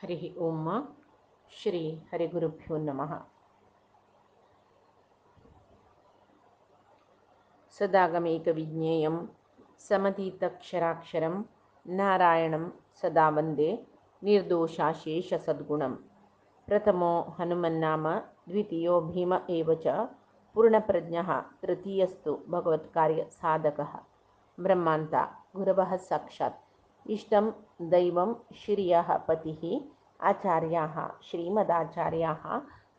हरिः ओम श्री हरिगुरुभ्यो नमः। सदागमैकविज्ञेयं समतीतक्षराक्षरं नारायणं सदा वन्दे निर्दोषाशेषसद्गुणं। प्रथमो हनुमन्नाम द्वितीयो भीम एव च पूर्णप्रज्ञः तृतीयस्तु भगवत्कार्यसाधकः। ब्रह्मान्ता गुरवः साक्षात् इष्टं दैवं श्रियः पतिः आचार्याः श्रीमदाचार्याः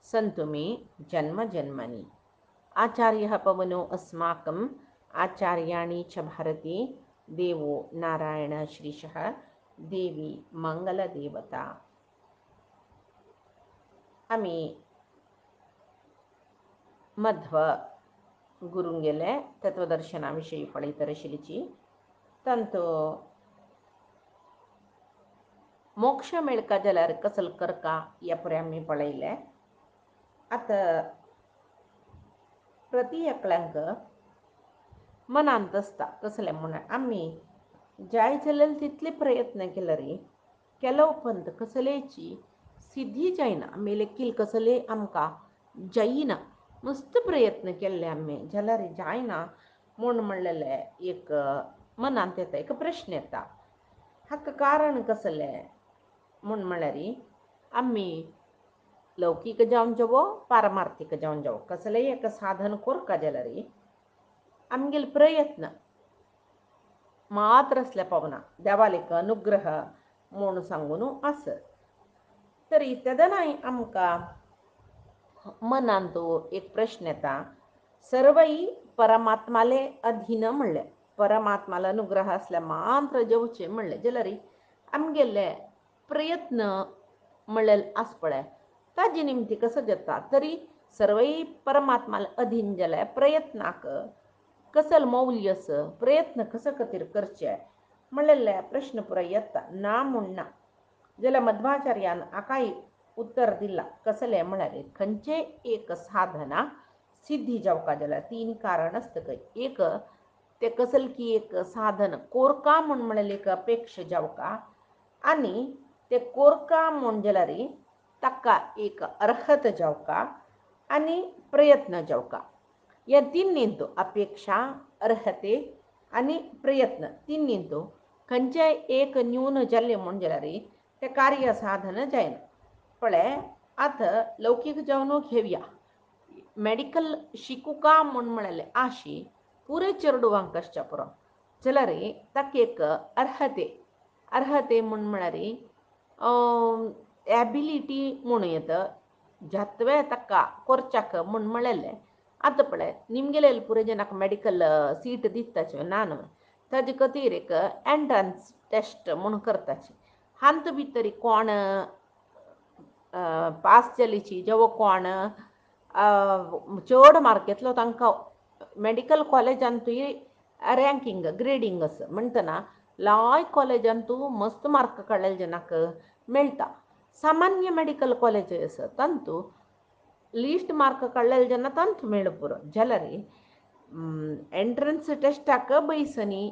सन्तु मे जन्मजन्मनि। आचार्यः पवनो अस्माकम् आचार्याणि च भारती देवो नारायण श्रीशः देवी मंगलदेवता। आम्ही मध्व गुरुंगेले तत्वदर्शनाविषयी पळयतर आशिल्लीची तांतो मोक्ष मेळका जाल्यार कसल करका ह्या पळय आमी पळयलें। आतां प्रति एकल्यांक मनांत आसता कसलें म्हूण आमी जाय जाल्यार तितले प्रयत्न केलो उपरांत कसलेची सिद्धी जायना, आमी किल कसले आमकां जायना। मस्त प्रयत्न केल्ले आमी जाल्यार जायना म्हूण म्हणलेलें एक मनांत येता, एक प्रश्न येता, हाका कारण कसलें म्हूण म्हळ्यार आमी लौकीक जावन जावो पारमार्थीक जावन जावो कसलेंय एक साधन करता जाल्यार आमगेले प्रयत्न मात्र असल्या पावना, देवाल एक अनुग्रह म्हूण सांगून आसत। तरी तेदनाय आमकां मनांत एक प्रश्न येता, सर्वई परमात्माले अधीन म्हणलें, परमात्माला अनुग्रह असल्या मात्र जेवचें म्हणलें जाल्यार आमगेले प्रयत्न म्हणलें आस पळय ताजे निमती कसो जाता। तरी सर्वई परमात्माला अधीन जाल्यार प्रयत्नाक कसल मौल्य आस, प्रयत्न कसो खातीर करचे म्हणलेले प्रश्न पुराय येता ना म्हूण ना। जाल्यार मध्वाचार्यान हाकाय उत्तर दिलां, कसलें म्हळ्यार खंयचेय एक साधना सिद्धी जावपा जाल्यार तीन कारण आसतकय। एक ते कसल की एक साधन कोरका म्हूण म्हणलें एक अपेक्षा जावका, आनी ते कोरका म्हूण जाल्यार ताका एक अर्हत जावका आनी प्रयत्न जावका। ह्या तिन्नींतू अपेक्षा, अर्हते आनी प्रयत्न तिन्नींतू खंयचेय एक न्यून जाल्लें म्हूण जाल्यार तें कार्य साधन जायना। पळय आतां लौकीक जावन घेवया, मेडिकल शिकुका म्हूण म्हणलेलें आशी पुरे चेडवांक आसच्या पुरो जाल्यार ताका एक अर्हते म्हूण म्हळ्यार एबिलिटी म्हूण येता, जत्वे ताका करच्याक म्हूण म्हणलेलें। आतां पळय निमगेले पुरे जनाक मेडिकल सीट दिताचे ना न्हू, ताजे खातीर एक एंट्रन्स टेस्ट म्हूण करताचे। हांत भितर कोण पास जालीची जेवो कोण चड मार्क घेतलो तांकां मेडिकल कॉलेजांतूय रँकींग ग्रेडींग आसा म्हणटना लाय कॉलेजांतू मस्त मार्क काडलेले जनाक मेळटा। सामान्य मेडिकल कॉलेज आसा तांतू लिस्ट मार्क काडलेले जेन्ना तांत मेळ पुरो जाल्यार एंट्रन्स टेस्टाक बैसनी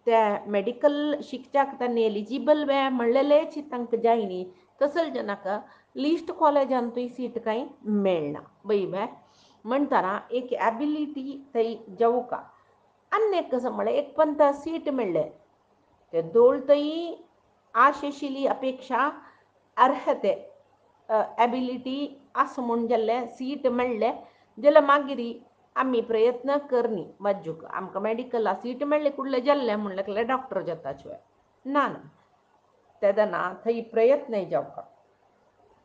त्या मेडिकल शिकच्याक तांणी एलिजिबल वे म्हणलेलेच तांकां जाय न्ही, तसले जनाक लिस्ट कॉलेजांतूय सीट कांय मेळना बैबे म्हणटना एक एबिलिटी थंय जावका। आनी एक कसो म्हळ्यार एक पंत सीट मेळ्ळें ते दोळतय आश आशिल्ली अपेक्षा अर्हते एबिलिटी आस म्हूण जाल्लें सीट मेळ्ळें जाल्यार मागीर आमी प्रयत्न करनी मज्जूक आमकां मेडिकला सीट मेळ्ळें कुडलें जाल्लें म्हणलें डॉक्टर जाताचे ना ना, तेदना थंय प्रयत्न जावका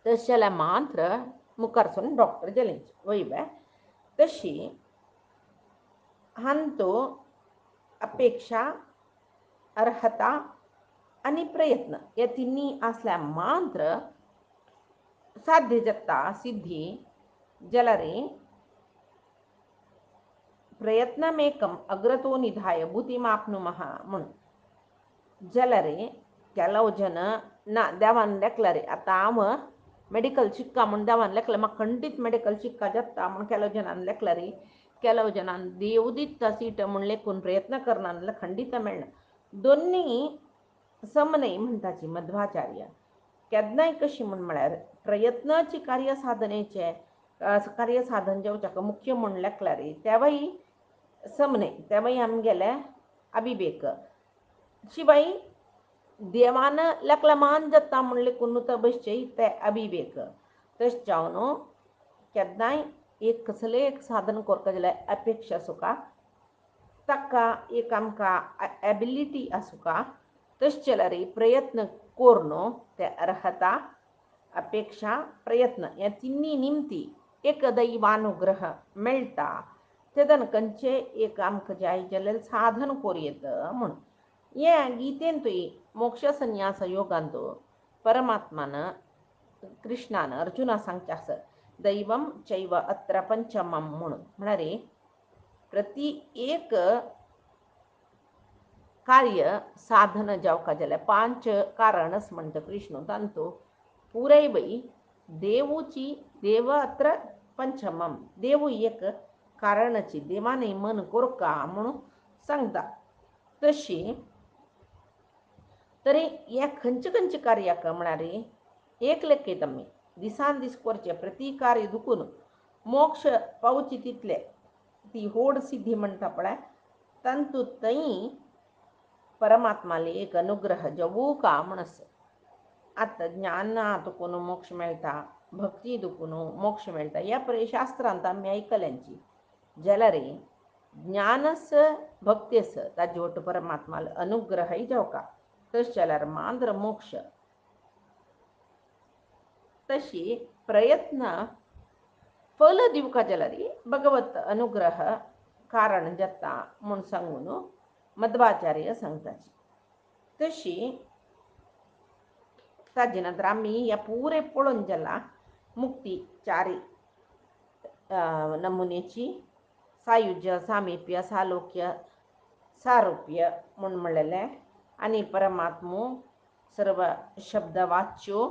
तशें जाल्यार मात्र मुखारसून डॉक्टर जालें वयबे। तशी हांतो अपेक्षा, अर्हता आनी प्रयत्न हे तिन्नी आसल्यार मात्र साध्य जाता सिद्धी। जाल्यार प्रयत्नमेकम अग्रतो निधाय भूतिमाप्नुमः म्हूण जाल्यार केलो जन ना देवान लेखला रे आतां हांव मेडिकल शिकता म्हूण देवान लेखला म्हाका खंडीत मेडिकल शिकता जाता म्हूण केलो जनान लेखला रे, केलो जनान देव दिता सीट म्हूण लेखून प्रयत्न करना जाल्यार खंडीत मेळना। दोनी समन्वय म्हणटाची मध्वाचार्य। केन्नाय कशी म्हळ्यार प्रयत्नाची कार्यसाधनेचे कार्यसाधन जेवच्याक मुख्य म्हण लेखल्यार तेवाई समने तेवाई आमगेले अविवेक शिवाय देवान लेकला मान जाता म्हणले कुन्नुत बसचे ते अविवेक तशें जावन केन्नाय एक कसले एक साधन करता जाल्यार अपेक्षा आसूं का ताका एक आमकां एबिलिटी आसूं का तशें जाल्यार प्रयत्न कोरून ते अर्हता अपेक्षा प्रयत्न ह्या तिन्नी निमती एक दैवानुग्रह मेळटा तेदन खंयचे एक आमकां जाय जाल्यार साधन कोरयेत म्हूण हें गीतेंतूय मोक्ष संन्यास योगांत परमात्मान कृष्णान अर्जुना सांगता आसत दैवम चैव अत्र पंचमम म्हणून म्हळ्यार प्रति एक कार्य साधन जावका जाल्यार 5 कारणच म्हणटा कृष्ण तांतू पुरैवै देवूची देव अत्र पंचमम देवू एक कारणाची देवाने मन कोरका म्हणून सांगता तशी तरी ह्या खंयचे खंयचे कार्याक म्हळ्यार एक लेखेत आमी दिसान दीस करचे प्रति कार्य दुखून मोक्ष पावची तितले ती होड सिद्धी म्हणटा पळय तांतू थंय परमात्माले एक अनुग्रह जवू का म्हणस आतां ज्ञाना दुखून मोक्ष मेळटा भक्ती दुखून मोक्ष मेळटा ह्या पळय शास्त्रांत आमी आयकल्यांची जाल्यार ज्ञानस भक्तेस ताजे वट परमात्माल अनुग्रहय जावका तशें जाल्यार मांद्र मोक्ष तशी प्रयत्न फल दिवका जाल्यार भगवत अनुग्रह कारण जाता म्हूण सांगून मध्वाचार्य सांगताची तशी ताजे नंतर आमी ह्या पुरे पळोवन जाला मुक्ती चारी नमुनेची सायुज्य सामिप्य सालोक्य सारुप्य म्हूण म्हणलेले आनी परमात्मो सर्व शब्द वाच्यो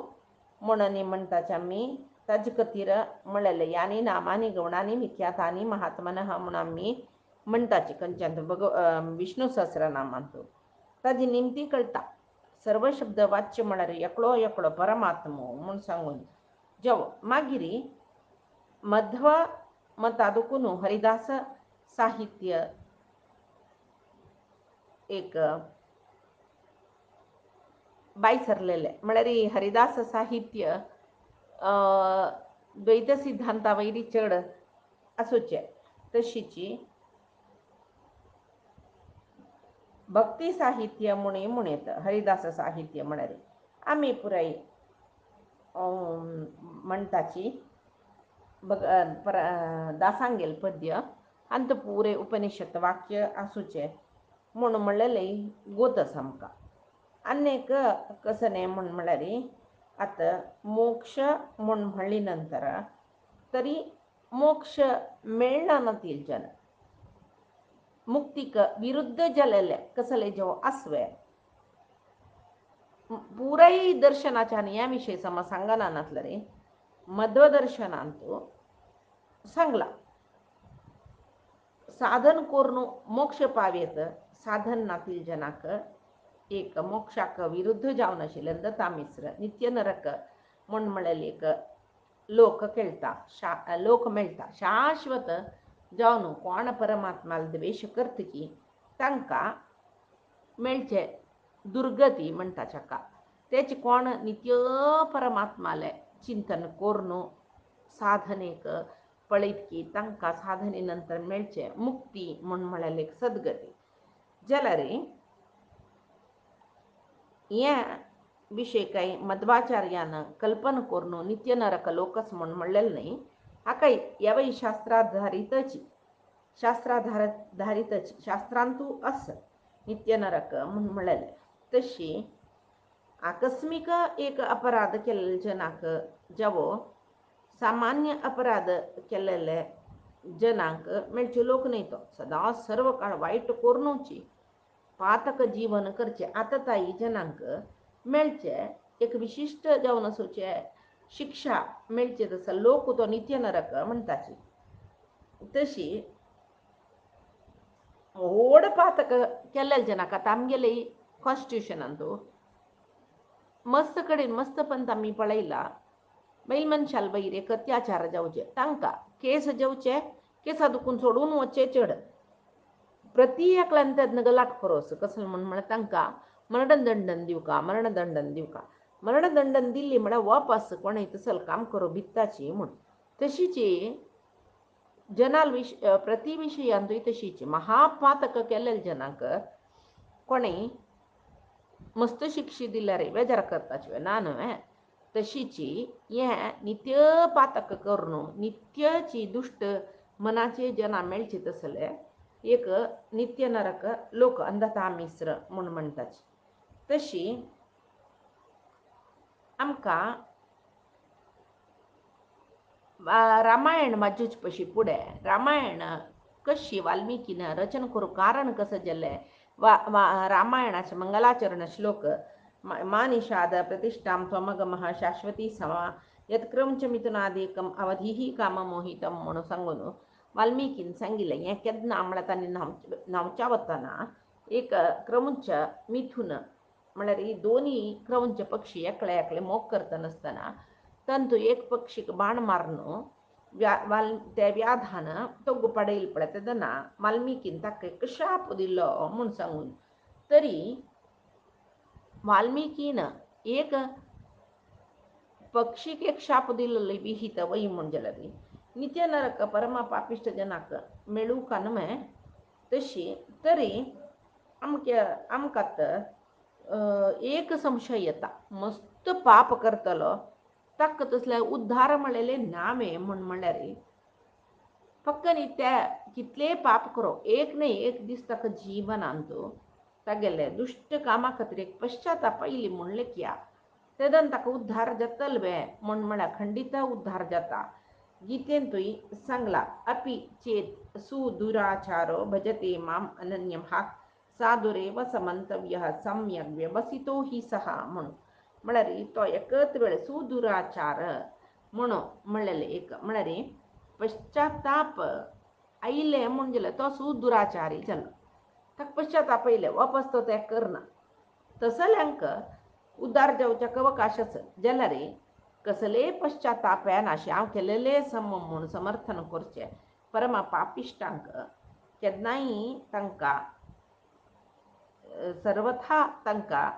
म्हणून म्हणटाचे आमी ताजे खातीर म्हणलेले यानी नामानी गवणानी विख्यातानी महात्मनः म्हूण आमी म्हणटाचे खंयच्यान विष्णू सहस्रनामांत ताजी निमती कळटा सर्व शब्द वाच्य म्हळ्यार एकलो एकलो परमात्मो म्हूण सांगून जेव मागीर मध्व मता दुखून हरिदास साहित्य एक बायसरलेले म्हळ्यार हरिदास साहित्य द्वैत सिद्धांता वयरी चड आसूचे तशीची भक्ती साहित्य म्हूण येता हरिदास साहित्य म्हळ्यार आमी पुराय म्हणटाची दासांगेल पद्य अंत पुरे उपनिषद वाक्य आसूचे म्हूण म्हणलेले गोतस आमकां आनीक कसने म्हूण म्हळ्यार आतां मोक्ष म्हूण म्हणली नंतर तरी मोक्ष मेळना नतिलच्यान मुक्तीक विरुद्ध जालेले कसले जो आसवे पुराय दर्शनाच्या ह्या विशयी सम सांगना नासल्यार मध्व दर्शनांत सांगला साधन करून मोक्ष पावयेत साधन नातील जनाक एक मोक्षाक विरुद्ध जावन आशिल्ले दत्तामिश्र नित्य नरक म्हूण म्हणलेले एक लोक केळटा लोक मेळटा शाश्वत जावन कोण परमात्माल द्वेश करतकी तांकां मेळचे दुर्गती म्हणटा जाका तेचे कोण नित्य परमात्माले चिंतन करून साधनेक पळयत की तांकां साधने नंतर मेळचे मुक्ती म्हूण म्हणलेले एक सद्गती जाल्यार ह्या विशय कांय मध्वाचार्यान कल्पना करून नित्य नरक लोकस म्हूण म्हणलेले न्ही हाका ह्यावय शास्त्राधारितची शास्त्रांतू आस नित्य नरक म्हूण म्हणलेले तशी आकस्मिक एक अपराध केल्ले जनाक जावो सामान्य अपराध केलेले जनांक मेळचे लोक न्ही तो सदां सर्व काळ वायट करूनची पातक जीवन करचे आततायी जनांक मेळचे एक विशिश्ट जावन आसूचे शिक्षा मेळचे तसो लोक तो नित्य नरक म्हणटाची तशी व्हड पातक केल्ले जनाक आतां आमगेले कॉन्स्टिट्युशनांत मस्त कडेन मस्त पंत आमी पळयला बैल मनशाल बैर एक अत्याचार जावचे तांकां केस जेवचे केसां दुखून सोडून वचचे चड प्रती एकल्यान तेदना गलाट करोस कसलें म्हण तांकां मरणदंडन दिवका मरणदंडन दिवका मरणदंडन दिल्ली म्हळ्यार वापस कोणें तसल काम करो भित्ताची म्हूण तशीची जनाल प्रति विशयांतूय तशीची महापातक केल्ले जनाक कोणें मस्त शिक्षी दिल्यार बेजार करपाचे ना न्हय तशीची हें नित्य पातक करून नित्यची दुश्ट मनाचे जना मेळचे तसले एक नित्य नरक लोक अंधता मिश्र म्हूण म्हणटाची तशी आमकां रामायण वाजूच पशी फुडें रामायण कशी वाल्मिकीन रचना करूं कारण कसं जाल्लें रामायणाचे मंगलाचरण श्लोक मा निषाद प्रतिष्ठां त्वमगमः शाश्वती समा यत्क्रमच मिथुनादेकम अवधीः काममोहितम म्हणून सांगून वाल्मिकीन सांगिल्लें हें केन्ना म्हळ्यार तांणी न्हांवच्या वतना एक क्रमुंच मिथून म्हळ्यार ही दोनी क्रमुंच पक्षी एकले एकले मोग करतना तंतू एक पक्षीक बाण मारून त्या व्याधान तोग्गु पडयले पळय तेदना वाल्मिकीन ताका एक शाप दिल्लो म्हूण सांगून तरी वाल्मिकीन एक पक्षीक एक शाप दिल्लो विहित वय म्हूण जाल्यार नित्य नरक परम पापिश्ट जनाक मेळूका न्हय तशी तरी आमकां एक संशय येता मस्त पाप करतलो ताका तसले उद्धार म्हळेले नामे म्हूण म्हळ्यार फक्त न्ही त्या कितले पाप करो एक न्ही एक दीस ताका जिवनांत तागेले दुश्ट कामा खातीर एक पश्चाताप आयली म्हणलें क्या तेदन ताका उद्धार जातलो बे म्हूण म्हळ्यार खंडीत उद्धार जाता गीतेंतूय सांगला अपि चेत सुदुराचारो भजते माम अनन्यः साधुरेव समंतव्यः सम्यक व्यवसितो हि सहा म्हणून म्हळ्यार तो एकच वेळ सुदुराचार म्हणून म्हणलेले एक म्हळ्यार पश्चाताप आयले म्हूण जाल्यार तो सुदुराचारी जालो ताका पश्चाताप आयले वापस तो तें करना तसल्यांक उद्धार जावच्याक अवकाश आसा जाल्यार कसले पश्चाताप येनाशे हांव केलेले सम म्हूण समर्थन करचें परम पापिश्टांक केन्नाय तांकां सर्वथा तांकां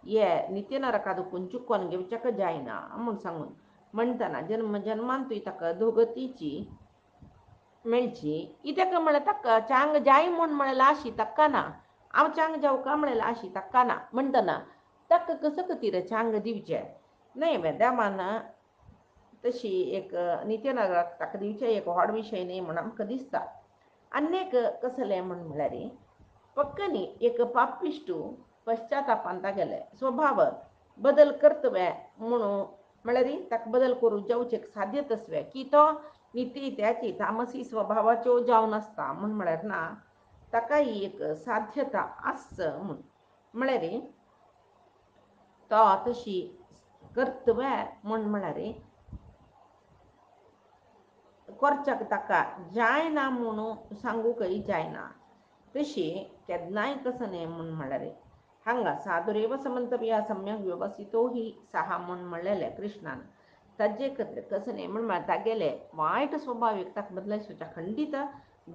हे नित्य नरका दुखून चुकोवन घेवच्याक जायना म्हूण सांगून म्हणटना जन्म जन्मांतूय ताका दोगतीची मेळची कित्याक म्हळ्यार ताका चांग जाय म्हूण म्हळ्यार लाशी ताका ना हांव चांग जावका म्हळ्यार लाशी ताका ना म्हणटना ताका कसो खातीर चांग दिवचें न्हय वेदामान तशी एक नित्य नरक ताका दिवचें एक व्हड विशय न्ही म्हूण आमकां दिसता आनीक कसलें म्हूण म्हळ्यार पक्क न्ही एक पापिश्टू पश्चातापान तागेले स्वभाव बदल करतवे म्हणून म्हळ्यार ताका बदल करूं जावचें साध्य तसवें की तो नित्य त्याची तामसी स्वभावाच्यो जावन आसता म्हूण म्हळ्यार ना ताकाय एक साध्यता आस म्हूण म्हळ्यार तो तशी करतवे म्हूण म्हळ्यार करच्याक ताका जायना म्हणून सांगूकय जायना तशी केन्नाय कसो न्ही म्हूण म्हळ्यार हांगा साधुरेव समंतव्य सम्यक व्यवसितो ही सहा म्हूण म्हणलेले कृष्णान ताजे खातीर कसो न्ही म्हूण म्हळ्यार तागेले वायट स्वभावीक ताका बदलायच्या खंडीत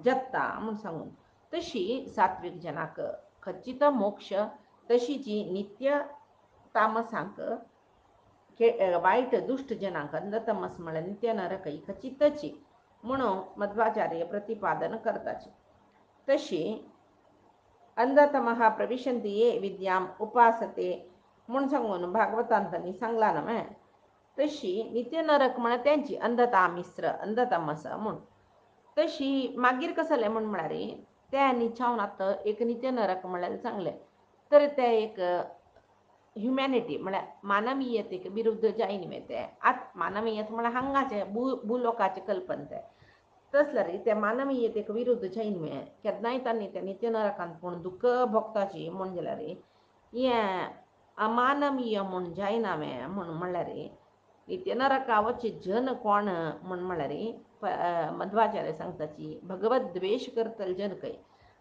जगता म्हूण सांगून तशी सात्वीक जनाक खचित मोक्ष तशीची नित्य तामसांक वायट दुश्ट जनांक अंधतमस म्हळ्यार नित्य नरक ही खचितची म्हणून मध्वाचार्य प्रतिपादन करताचे तशी अंधतमः प्रविशन्ति ये विद्याम उपासते म्हूण सांगून भागवतांतांनी सांगला न्हय तशी नित्य नरक म्हळ्यार तेंची अंधता मिश्र अंधतमस म्हूण तशी मागीर कसलें म्हूण म्हळ्यार त्या निचावन आतां एक नित्य नरक म्हळ्यार सांगलें तर ते एक ह्युमॅनिटी म्हळ्यार मानवीयतेक विरुद्ध जायन न्ही तें आतां मानवीयत म्हळ्यार हांगाचे भूलोकाचे कल्पन तें तसल्यार ते मानवीयतेक विरुद्ध जायन न्ही केन्नाय तांणी त्या नित्य नरकांत पूण दुख भोगताची म्हूण जाल्यार हें अमानवीय म्हूण जायनावें म्हूण म्हळ्यार नित्य नरका वचचे जन कोण म्हूण म्हळ्यार मध्वाचार्य सांगताची भगवत द्वेश करतले जन खंय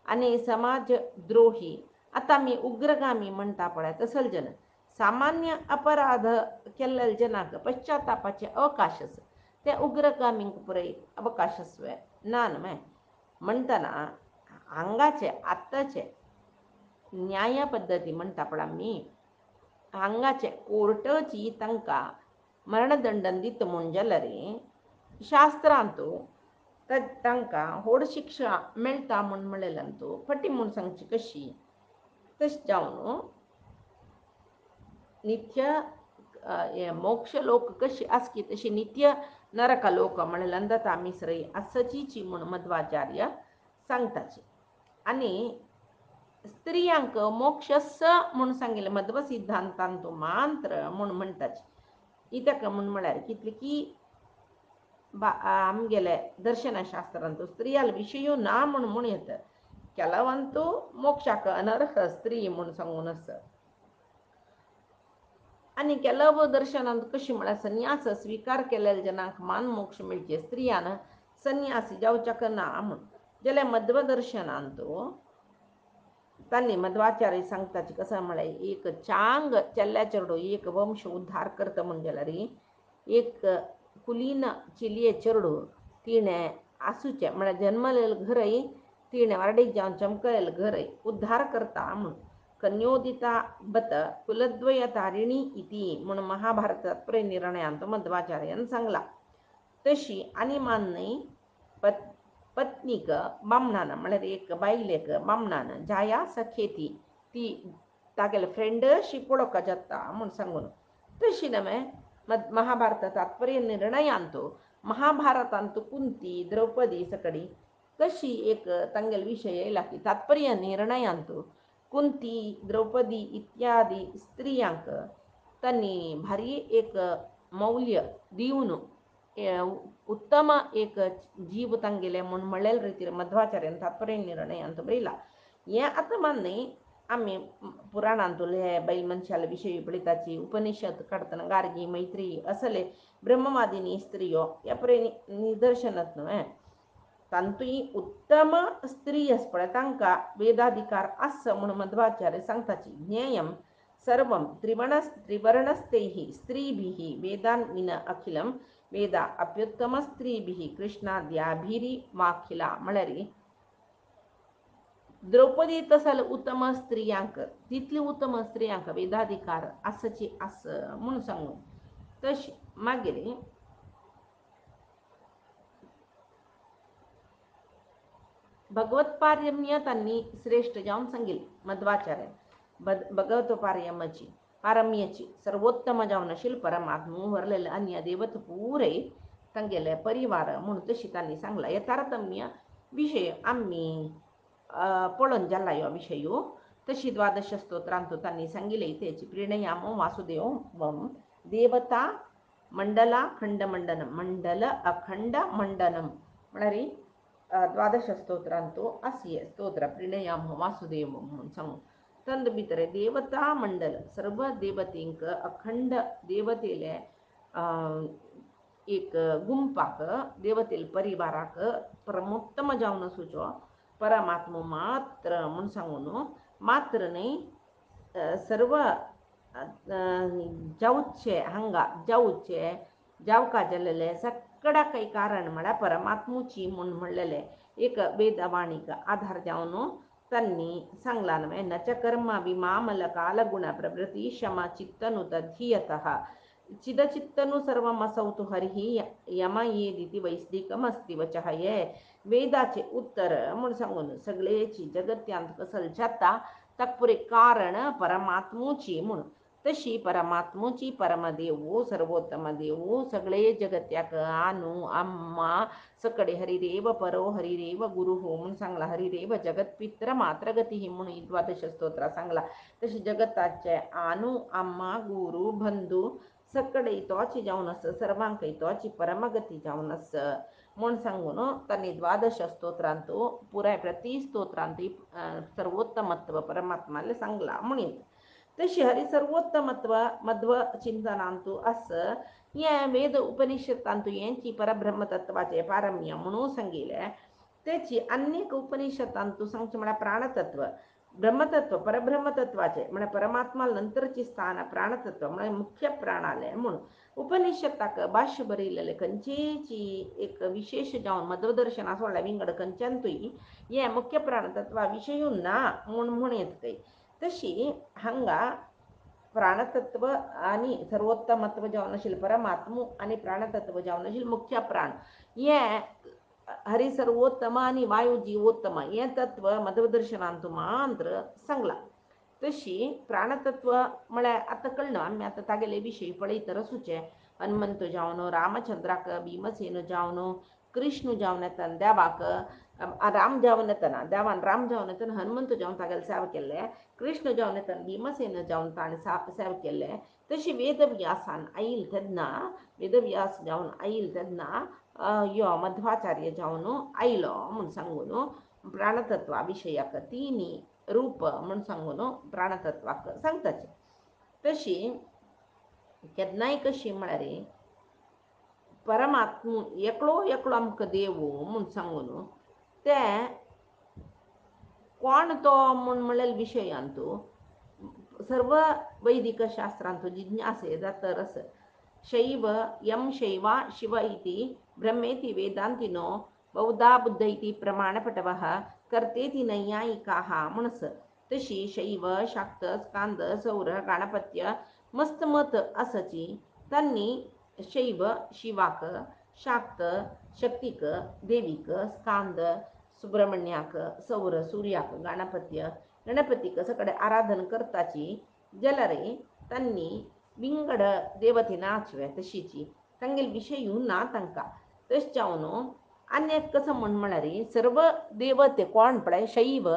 आनी समाज द्रोही आतां आमी उग्रगामी म्हणटा पळय तसले जन सामान्य अपराध केल्लेल्या जनाक पश्चातापाचे अवकाशच त्या उग्रगामींक पुरय अवकाशस्वे नानमे म्हणटना हांगाचे आत्ताचे न्याय पद्दती म्हणटा पण आमी हांगाचे कोर्टाची तांकां मरणदंडन दिता म्हूण जाल्यार शास्त्रांतू तांकां व्हड शिक्षा मेळटा म्हूण म्हणलेल्यांतू फटी म्हूण सांगची कशी तशें जावन नित्य मोक्ष लोक कशी आसकी तशी नित्य नरक लोक म्हणलेल्यान जाता आमी सरी आसचीची म्हूण मध्वाचार्य सांगताची आनी स्त्रियांक मोक्ष स म्हूण सांगिल्लें मध्व सिद्धांतांतू मात्र म्हूण म्हणटाची इतक म्हूण म्हळ्यार कितले की आमगेले दर्शनशास्त्रांतू स्त्रियाल विशयो ना म्हूण येता ಕೆಲವಂತೂ ಮೋಕ್ಷಕ್ಕೆ ಅನರ್ಹ ಸ್ತ್ರೀ म्हूण सांगून आसा आनी ಕೆಲವು दर्शनांत कशी म्हळ्यार संन्यास स्विकार केलेल्या जनांक मान मोक्ष मेळचे स्त्रियान संन्यासी जावच्याक ना म्हूण जाल्यार मध्व दर्शनांतू तांणी मध्वाचार्य सांगताचे कसं म्हळ्यार एक चांग चल्या चेडू एक वंश उद्धार करता म्हूण जाल्यार एक कुलीन चिलये चेडू तिणें आसूचें म्हळ्यार जन्मलेलें घरय तिणें वाडीक जावन चमकलेलें घरय उद्धार करता म्हूण कन्योदिता बत कुलद्वय तारिणी इति म्हूण महाभारतात प्रेनिर्णयांत मध्वाचार्यान सांगला तशी आनी मान्य पत्नीक बामणान म्हळ्यार एक बायलेक बामणान जाया सखेती ती तागेले फ्रेंड शिपडोका जाता म्हूण सांगून तशी नवे महाभारत तात्पर्य निर्णयांतू महाभारतांतू कुंती द्रौपदी सकडी कशी एक तांगेल विषय येयला की तात्पर्य निर्णयांतू कुंती द्रौपदी इत्यादी स्त्रियांक तांणी भारी एक मौल्य दिवन उत्तम एक जीव तांगेले म्हूण म्हणलेले रितीर मध्वाचार्यान तात्पर्य निर्णयांत बरयला हें आतां मान्य आमी पुराणांतूले हे बैल मनशाले विशयी पळयताची उपनिषद काडतना गार्गी मैत्री असले ब्रह्मवादिनी स्त्रियो ह्या पळय निदर्शनांत न्हय तांतूय उत्तम स्त्री आस पळय तांकां वेदाधिकार आस म्हूण मध्वाचार्य सांगताची ज्ञेयम सर्वं त्रिवर्णस्थैः स्त्रीभिः वेदान् विन अखिलं वेदा अप्युत्तम स्त्रीभिः कृष्णाद्याभिरिवाखिला म्हळ्यार द्रौपदी तसल उत्तम स्त्रियांक तितली उत्तम स्त्रियांक वेदाधिकार आसची आस म्हूण सांगून तशी मागीर भगवत्पारम्य तांणी श्रेष्ठ जावन सांगिल्लें मध्वाचार्यान भगवत्पारम्याची पारम्याची सर्वोत्तम जावन आशिल्ली परमात्मू वरलेले अन्य देवत पुरय तांगेले परिवार म्हूण तशी तांणी सांगला हे तारतम्य विशय आमी पळोवन जाल्ला ह्यो विशय तशी द्वादश स्तोत्रांतू तांणी सांगिल्ले तेची प्रणयामो वासुदेवं देवता मंडला खंडमंडनम मंडल अखंड मंडनम म्हळ्यार द्वादश स्तोत्रांतू असी स्तोत्र प्रणयामो वासुदेव म्हणून सांगू तंद भितर देवता मंडल सर्व देवतेंक अखंड देवतेले एक गुंपाक देवतेल परिवाराक परमोत्तम जावन आसूचो परमात्मो मात्र म्हूण सांगून मात्र न्ही सर्व जावचे हांगा जावचे जावका जाल्लेले सगळ्या काही कारण म्हळ्यार परमात्मूची म्हूण म्हणलेले एक वेदवाणीक आधार जावन तांणी सांगला न्हय नच कर्म विमामल कालगुण प्रभृती शम चित्तनुत धीयतः चिदचित्तनु सर्वमसौतु हरिः यम येदिति वैस्तिकमस्ति वचः हे वेदाचे उत्तर म्हूण सांगून सगळेची जगत्यांत कसल जाता ताका पुरे कारण परमात्मूची म्हूण तशी परमात्मूची परमदेव सर्वोत्तम देव सगळे जगत्याक आनू अम्मा सकडे हरिरेव परो हरिरेव गुरु म्हूण सांगला हरिरेव जगत्पित्र मात्रगती म्हणून द्वादश स्तोत्रा सांगला तशी जगताचे आनू अम्मा गुरु बंधू सकडे तोची जावन आस सर्वांक तोची परमगती जावन आस म्हूण सांगून तांणी द्वादश स्तोत्रांतू पुराय प्रति स्तोत्रांत सर्वोत्तमत्व परमात्माले सांगला म्हणून तशी हरी सर्वोत्तमत्व मध्व चिंतनांतू आस हे वेद उपनिषदांतू यांची परब्रह्मतत्वाचे पारम्य म्हणून सांगिल्ले तेची अनेक उपनिषदांतू सांगचे म्हळ्यार प्राणतत्व ब्रह्मतत्व परब्रह्मतत्वाचे म्हणजे परमात्मा नंतरची स्थान प्राणतत्व म्हणजे मुख्य प्राणालय म्हणून उपनिषत्ताक भाष्य बरयलेले खंयचीची एक विशेष जावन मध्वदर्शना सोडला विंगड खंयच्यानतूय हे मुख्य प्राणतत्वा विषयू ना म्हूण येतय तशी हांगा प्राणतत्व आणि सर्वोत्तमत्व जावन आशिल्लें परमात्मू आणि प्राणतत्व जावन आशिल्लें मुख्य प्राण हे हरी सर्वोत्तम आणि वायू जीवोत्तम हे तत्व मध्वदर्शनांत मात्र सांगला तशी प्राणतत्व म्हळ्यार आतां कळना आमी आतां तागेले विशयी पळयत आसूचे हनुमंत जावन रामचंद्राक भीमसेन जावन कृष्ण जावन येता देवाक राम जावन येतना देवान राम जावन येतना हनुमंत जावन तागेले सेवा केल्ले कृष्ण जावन येतना भीमसेन जावन ताणें सेवा केल्ले तशी वेदव्यासान आयिल्ले तेन्ना वेदव्यास जावन आयिल्ले तेन्ना यो मध्वाचार्य जावन आयलो म्हूण सांगून प्राणतत्वा विशयाक तिनी रूप म्हूण सांगून प्राणतत्वाक सांगताचे तशी केन्नाय कशी म्हळ्यार परमात्म एकलो आमकां देव म्हूण सांगून ते कोण तो म्हूण म्हणलेल्या विशयांतू सर्व वैदिक शास्त्रांतू जिज्ञासे जातरस शैव यम शैवा शिव इति ब्रह्मेति वेदांतिनो बौद्धा बुद्ध इति प्रमाणपटवः कर्तेति नैयायिकाः म्हणस तशी शैव शाक्त स्कांद सौर गणपत्य मस्त मत असची त्यांनी शैव शिवाक शाक्त शक्तीक देवीक स्कांद सुब्रमण्याक सौर सूर्याक गणपत्य गणपतीक सगळे आराधन करताची जलरे त्यांनी विंगड देवते नाचवे तशीची तांगेल विशयू ना तांकां तशें जावन आनी कसं म्हळ्यार सर्व देवते कोण पळय शैव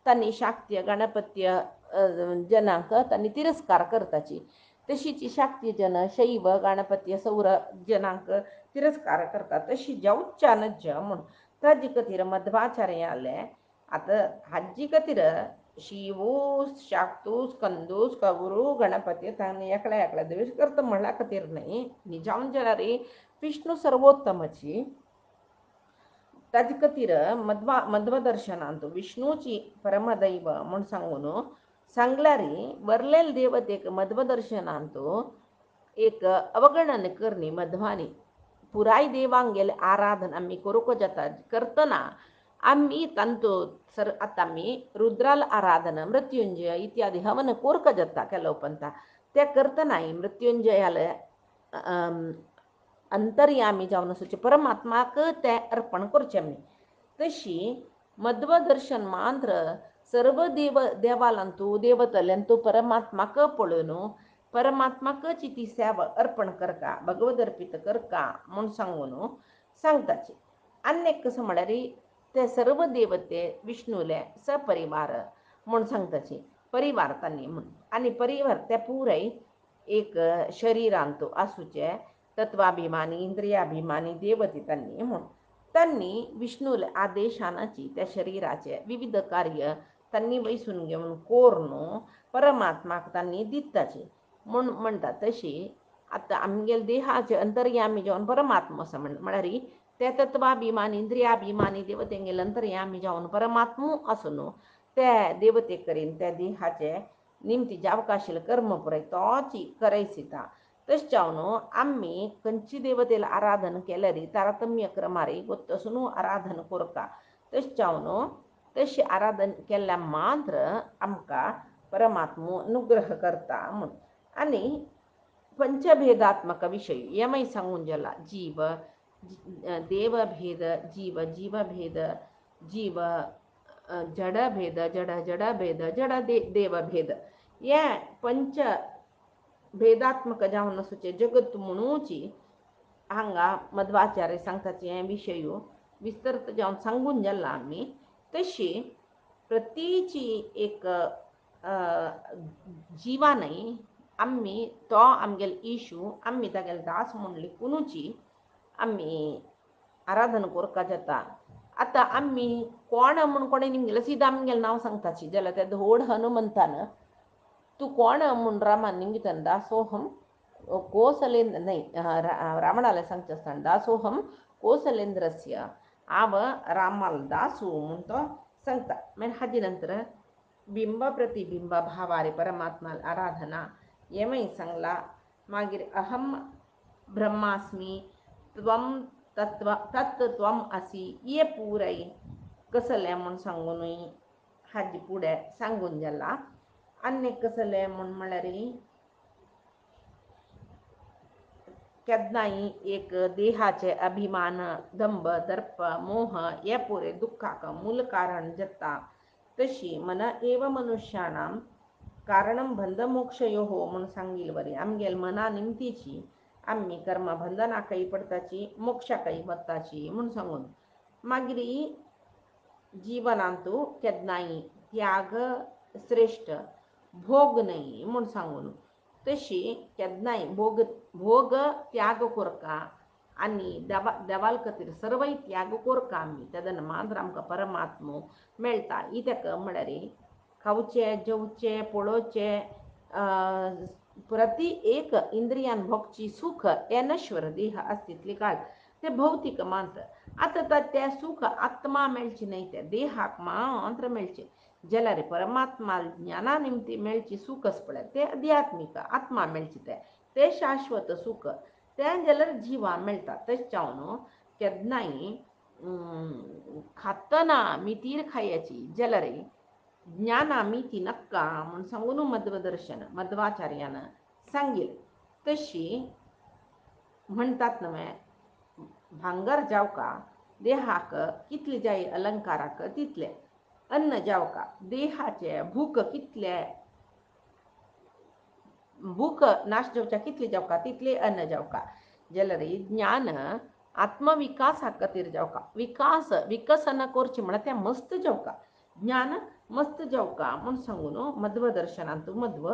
तांणी शाक्त्य गणपत्य जनांक तांणी तिरस्कार करताची तशीची शाक्ती जन शैव गणपत्य सौर जनांक तिरस्कार करता तशी जावच्या नज म्हूण ताजे खातीर मध्वाचार्याले आतां हाजी खातीर शिवू शाक्तू स्कंदू कौरू गणपती तांणी एकल्या दिवस करता म्हणल्या खातीर न्ही जावन जाल्यार विष्णू सर्वोत्तमची ताजे खातीर मध्वदर्शनांत विष्णूची परमदैव म्हूण सांगून सांगल्यार वरलेले देवतेक मध्वदर्शनांत एक अवगणन करनी मध्वानी पुराय देवांक गेले आराधन आमी करूंक जाता करतना आमी तांतू आतां आमी रुद्राल आराधन मृत्युंजय इत्यादी हवन करूंक जाता केलो पंथा ते करतना मृत्युंजयाले अंतर्यामी जावन आसूचे परमात्माक ते अर्पण करचें आमी तशी मध्वदर्शन मात्र सर्व देवालांतू देवतल्यांतू परमात्माक पळोवन परमात्माकच ती सेवा अर्पण करका भगवद अर्पित करका म्हूण सांगून सांगताचे आनी कसं म्हळ्यार ते सर्व देवते विष्णूले सपरिवार म्हूण सांगताचे परिवार तांणी म्हूण आनी परिवार ते पुराय एक शरिरांतू आसूचे तत्वाभिमानी इंद्रियाभिमानी देवते तांणी म्हूण तांणी विष्णूले आदेशानाची त्या शरिराचे विविध कार्य तांणी वैसून घेवन कोरून परमात्माक तांणी दिताचे म्हूण म्हणटा तशी आतां आमगेले देहाचे अंतर्यामी जावन परमात्मा असं म्हळ्यार ते तत्वाभिमानी इंद्रियाभिमानी देवतेंगेले अंतर्यामी जावन परमात्मू आसून ते देवते करीन त्या देहाचे निमती जावकाशिल्ले कर्म पुराय तोची करयसिता तशें जावन आमी खंयची देवतेला आराधन केल्यार तारतम्य क्रमार गोत्तसून आराधन करता तशें जावन तशी आराधन केल्ल्या मात्र आमकां परमात्मो अनुग्रह करता म्हूण आनी पंचभेदात्मक विशय हेमय सांगून जाला जीव देवभेद जीव जीवभेद जीव जडभेद जडभेद जड देवभेद हे पंच भेदात्मक जावन आसूचे जगत म्हणूची हांगा मध्वाचार्य सांगताचे हे विशयू विस्तृत जावन सांगून जाला आमी तशी प्रतीची एक जिवानय आमी तो आमगेलो इशू आमी तागेलो दास म्हूण लिखुनूची आमी आराधन करपाक जाता आतां आमी कोण म्हूण कोणें निमगेलो सिदा आमगेलें नांव सांगताची जाल्यार त्या धोड हनुमंतान तूं कोण म्हूण रामान निमगितान दासोहम कोसलेंद्र न्हय रावणाले सांगता आसतना दासोहम कोसलेंद्रस्य हांव रामाल दासू म्हूण तो सांगता मागीर हाजे नंतर बिंब प्रतिबिंब भावारे परमात्मा आराधना येमय सांगला मागीर अहम ब्रह्मास्मी त्वम तत्व तत् त्वम असी ये पुराई कसले म्हूण सांगून हाजी फुडें सांगून जाला आनी कसले म्हूण म्हळ्यार केन्नाय एक देहाचे अभिमान दंभ दर्प मोह हे पुरे दुःखाक मूल कारण जाता तशी मन एव मनुष्याणां कारणं बंधमोक्षयोः म्हूण सांगिल्लें बरें आमगेल मना निमतीची आम्ही कर्म बंधनाकय पडताची मोक्षाकय वताची म्हूण सांगून मागीर जीवनांतू केन्नाय त्याग श्रेष्ठ भोग नाही म्हूण सांगून तशी केन्नाय भोग त्याग कोरका आनी देवाल खातीर सर्वय त्याग कोरका आमी तेदन मात्र आमकां परमात्मो मेळटा इत्याक म्हळ्यार खावचे जेवचे पळोवचे प्रति एक इंद्रियान भोगची सुख हे नश्वर देह अस्तित्ले काळ ते भौतिक मात्र आता ते सुख आत्मा मेळची नाही ते देहाक मात्र मेळचे जाल्यार परमात्मा ज्ञाना निमती मेळची सुख पळय ते आध्यात्मिक आत्मा मेळची ते शाश्वत सुख ते जाल्यार जिवा मेळटा तशें केन्नाय खातना मितीर खायची जाल्यार ज्ञाना मिती नक्का म्हूण सांगून मध्वदर्शन मध्वाचार्यान सांगिल्लें तशी म्हणटात न्हय भांगर जावका देहाक कितले जाय अलंकाराक तितले अन्न जावका देहाचे भूक नाश जावच्या कितले जावका तितले अन्न जावका जाल्यार ज्ञान आत्मविकासा खातीर जावका विकसन करचें म्हळ्यार तें मस्त जावका ज्ञान मस्त जावका म्हूण सांगून मध्वदर्शनांत मध्व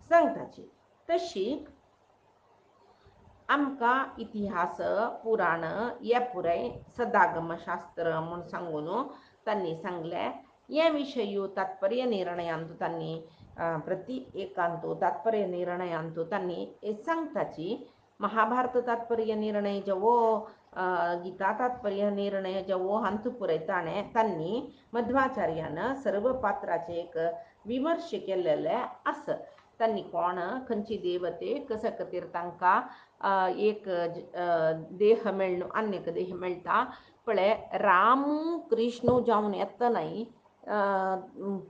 सांगताची तशी आमकां इतिहास पुराण हे पुराय सदागमशास्त्र म्हूण सांगून तांणी सांगलें हे विशयी तात्पर्य निर्णयांत तांणी प्रति एकांतो तात्पर्य निर्णयांत तांणी सांगताची महाभारत तात्पर्य निर्णय जेवो गीता तात्पर्य निर्णय जेवो हांतू पुराय तांणी मध्वाचार्यान सर्व पात्राचे एक विमर्श केलेले आस तांणी कोण खंयची देवते कशा खातीर तांकां एक देह मेळ्ळो आनीक देह मेळटा पळय राम कृष्ण जावन येतनाय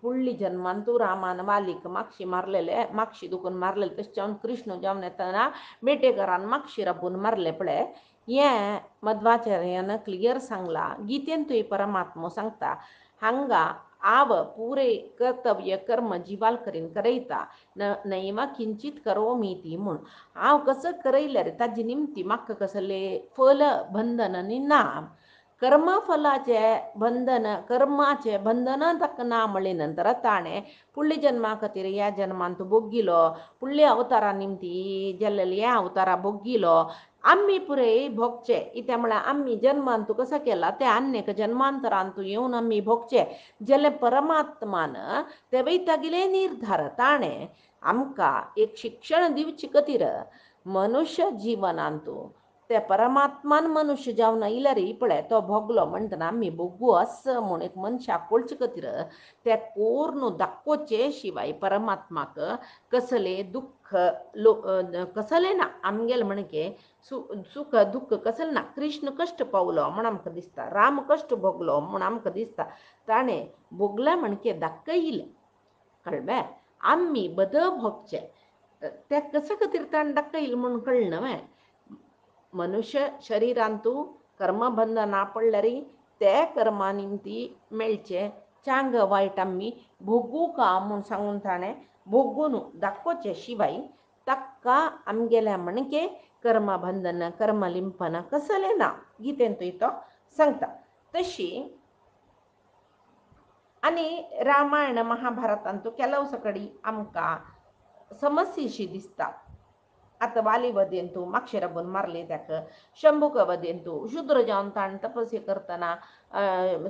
फुडली जन्मांतू रामान वालीक माक्षी मारलेले माक्षी दुखून मारलेले तशें जावन कृष्ण जावन येतना बेटेकरान माक्षी राबून मारले पळय हें मध्वाचार्यान क्लियर सांगला गीतेंतूय परमात्मो सांगता हांगा आव पुरे कर्तव्य कर्म जीवाल करीन करयता नैव किंचित करोमी ती म्हूण हांव कसं करयल्यार ताजे निमती म्हाका कसले फल बंधन ना कर्मफलाचे बंधन कर्माचे बंधन ताका ना म्हणले नंतर ताणें फुडल्या जन्मा खातीर ह्या जन्मांत भोगिलो फुडल्या अवतारा निमती जाल्लेले ह्या अवतारा भोगिलो आम्ही पुरे भोगचे इत्या म्हळ्यार आम्ही जन्मांतू कसो केला ते आनेक जन्मांतरांतू येवन आम्ही भोगचे जाल्यार परमात्मान तेवय तागेले निर्धार ताणें आमकां एक शिक्षण दिवचे खातीर मनुष्य जिवनांतू ते परमात्मान मनुष्य जावन आयल्यार पळय तो भोगलो म्हणटना आमी भोगू असं म्हूण एक मनशाक कळचे खातीर ते कोर्ण दाखोवचे शिवाय परमात्माक कसले दुःख कसले ना आमगेल म्हणके सुख दुःख कसले ना कृष्ण कश्ट पावलो म्हण आमकां दिसता राम कश्ट भोगलो म्हूण आमकां दिसता ताणें भोगले म्हणके दाखयले कळ्ळें आमी बद भोगचे ते कशे खातीर ताणें दाखयले म्हूण कळ्ळें न्हय मनुष्य शरिरांतू कर्मबंधना पडल्यार ते कर्मा निमती मेळचे चांग वायट आमी भोगू का म्हूण सांगून ताणें भोगून दाखोवचे शिवाय ताका आमगेल्या म्हणके कर्मबंधन कर्मलिंपन कसले ना गीतेंतूय तो सांगता तशी आनी रामायण महाभारतांतू ಕೆಲವು सकडी आमकां समस्येशी दिसता आता वाली वदेंतू माक्षेरा बन मारले त्याक शंभुक वदेंतू शूद्र जाऊन ताण तपस्या करताना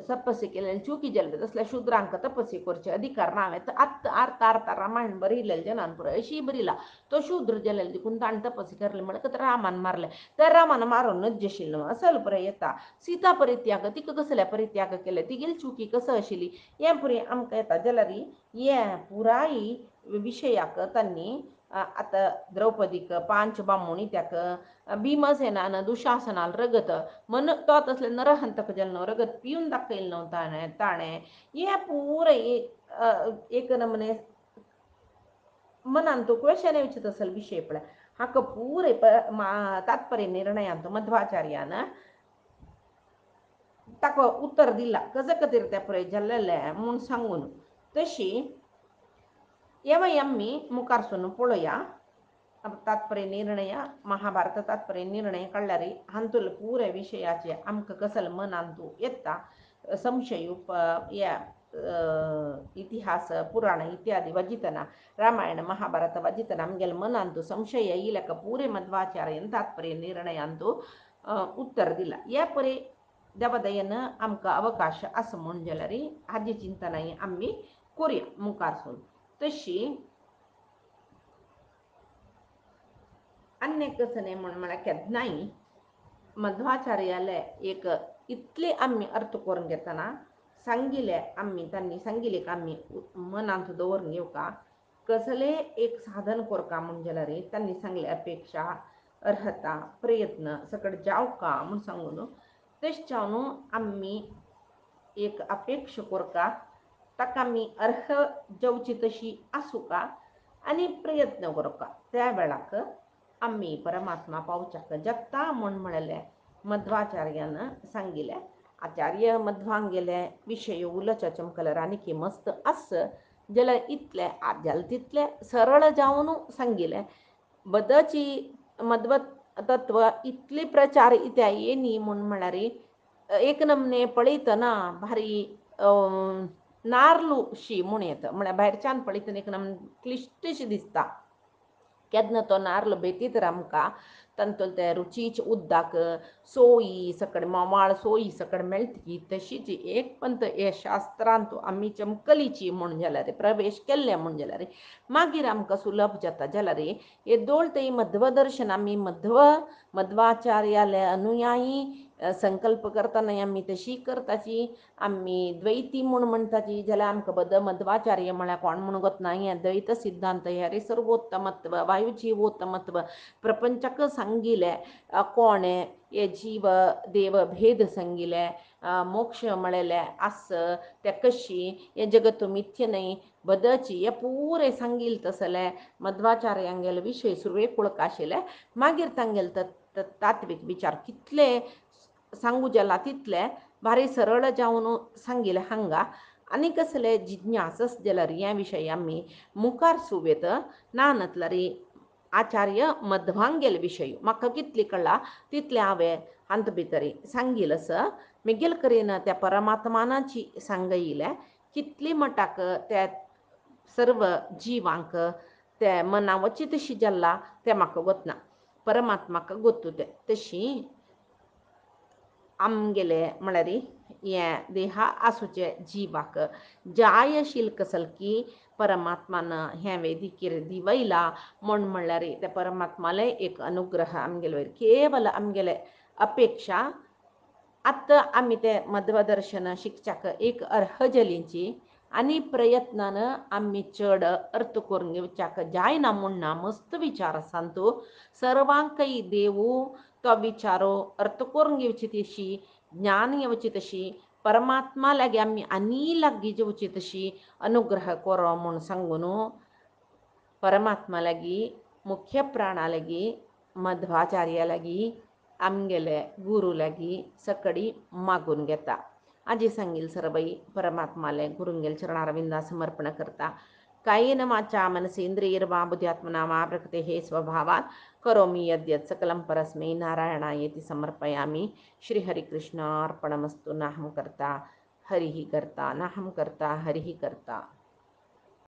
तपस्या केलेली चुकी जलवे तसल्या शूद्रांक तपस्या करचे अधिकार नावे तर आत्ता आर्ता आर्ता रामायण बरिलेल जनानपुर अशी बरिला तो शूद्र जलेल दिकून ताण तपस्या करले म्हण तर रामान मारले तर रामान मारून नज्जशील असल पर येता सीता परित्याग तिक कसल्या परित्याग केले ती गेल चुकी कसं अशिली या पुरी आमका येता जलरी या पुराई विषयाक त्यांनी आता द्रौपदीक पांच बामुनी त्याक भीमसेनानं दुशासनाल रगत मन तो असले नरहंतक जलन रगत पिऊन दाखल नव्हता ताणे ये पूर एक नमने मनांतो क्वेश्चन विचारत असेल विषय पड हाक पूरे तात्पर्य निर्णयांत मध्वाचार्यानं ताक उत्तर दिला कज कधीर त्या पुरे जल्लेले म्हणून सांगून तशी यम्मी मुखारसून पळया तात्पर्य निर्णय महाभारत तात्पर्य निर्णय कळ्ळारी हंतुल पूरे विषयाचे आमक कसल मन आणतो येता संशय या इतिहास पुराण इत्यादी वजितना रामायण महाभारत वजितना आमगेल मन आणतो संशय इलक पूरे मध्वाचार्य तात्पर्य निर्णय आणतो उत्तर दिला या परे देवदयेनं आमका अवकाश असं म्हणून जलरी हाजी चिंतनाई आम्ही करूया मुखारसून तशी अन्य कसं म्हणून मला कद नाही मध्वाचार्याला एक इतले आम्ही अर्थ करून घेताना सांगिले आम्ही त्यांनी सांगिले का आम्ही मनांत दवरून घेऊ का कसले एक साधन कोर का म्हणजे रे त्यांनी सांगले अपेक्षा अर्हता प्रयत्न सकड जाव का म्हणून सांगून तेच्यावू आम्ही एक अपेक्षा कोर का ताका मी अर्ह जावची तशी असू का आणि प्रयत्न करू का त्या वेळाक आम्ही परमात्मा पावचाक जगता म्हण म्हणले मध्वाचार्यानं सांगिले आचार्य मध्वांग गेले विषय उलच चमकल आणि की मस्त अस जल इतले आजल तितले सरळ जाऊन सांगिले बदची मध्व तत्व इतली प्रचार इत्या येणी म्हण म्हणारी एक नमने पळीत ना भारी नारलू शी म्हण येत म्हण भायरच्यान पळीत एक नम क्लिष्टशी दिसता केदन तो नारळ बेतीत आमकां तंतोल ते रुचीच उद्दाक सोयी सकड मामाळ सोयी सकड मेळटकी तशीच एक पंत हे शास्त्रांत आमी चमकलीची म्हण जाल्यार प्रवेश केल्ले म्हण जाल्यार मागीर आमकां सुलभ जाता जाल्यार हे दोळ ते मध्वदर्शन आमी मध्वाचार्याले अनुयायी संकल्प करतना आमी तशी करताची आमी द्वैती म्हूण म्हणटाची जाल्यार आमकां बद मध्वाचार्य म्हळ्यार कोण म्हणून गोतना हे द्वैत सिद्धांत हे सर्वोत्तमत्व वायुजीवोत्तमत्व प्रपंचक सांगिले कोणे हे जीव देव भेद सांगिले मोक्ष मिळेले आस ते कशी हे जगत मिथ्य नाही बदची हे पुरे सांगिल तसले मध्वाचार्यांगेले विषय सुरवे कुळकाशिले मागीर तांगेल तात्विक विचार कितले सांगू जाला तितले भारी सरळ जावन सांगिले हांगा आनी कसले जिज्ञासस जाल्यार ह्या विशयी आमी मुखार सुवेत नानतलारी आचार्य मध्वांगेल विषय म्हाका कितली कळ्ळा तितले हांवें अंत भितरी सांगिलस मिगेल करीन त्या परमात्मानाची सांगयले कितली मटाक त्या सर्व जीवांक ते मना वची तशी जाल्ला ते म्हाका गोतना परमात्माक गोतू ते तशी आमगेले म्हळ्यार हे देहा आसूचे जीवाक जायशील कसलकी परमात्मान हे वेदिकेर दिवयला म्हण म्हणल्यार त्या परमात्माले एक अनुग्रह आमगेले वयर केवल आमगेले अपेक्षा आतां आमी ते मध्वदर्शन शिकच्याक एक अर्ह जलींची आनी प्रयत्नान आमी चड अर्थ करून घेवच्याक जायना म्हणना मस्त विचार सांतू सर्वांकय देवू तो विचारो अर्थ करून घेवची तशी ज्ञान येवची तशी परमात्मा लागी आमी आनी लागीं जेवची तशी अनुग्रह करो म्हूण सांगून परमात्मा लागी मुख्य प्राणा लागी मध्वाचार्या लागी आमगेले गुरु लागी सकडी मागून घेता आजी सांगील सरबई परमात्माले गुरुंगेल चरणारविंदा समर्पण करता कायेन वाचा मनसेंद्रियर्वा बुद्ध्यात्मना वा प्रकृतेः स्वभावात् करोमि यद्यत् सकलं परस्मै नारायणायेति समर्पयामि श्रीहरिकृष्णार्पणमस्तु नाहं कर्ता हरिः कर्ता नाहं कर्ता हरिः कर्ता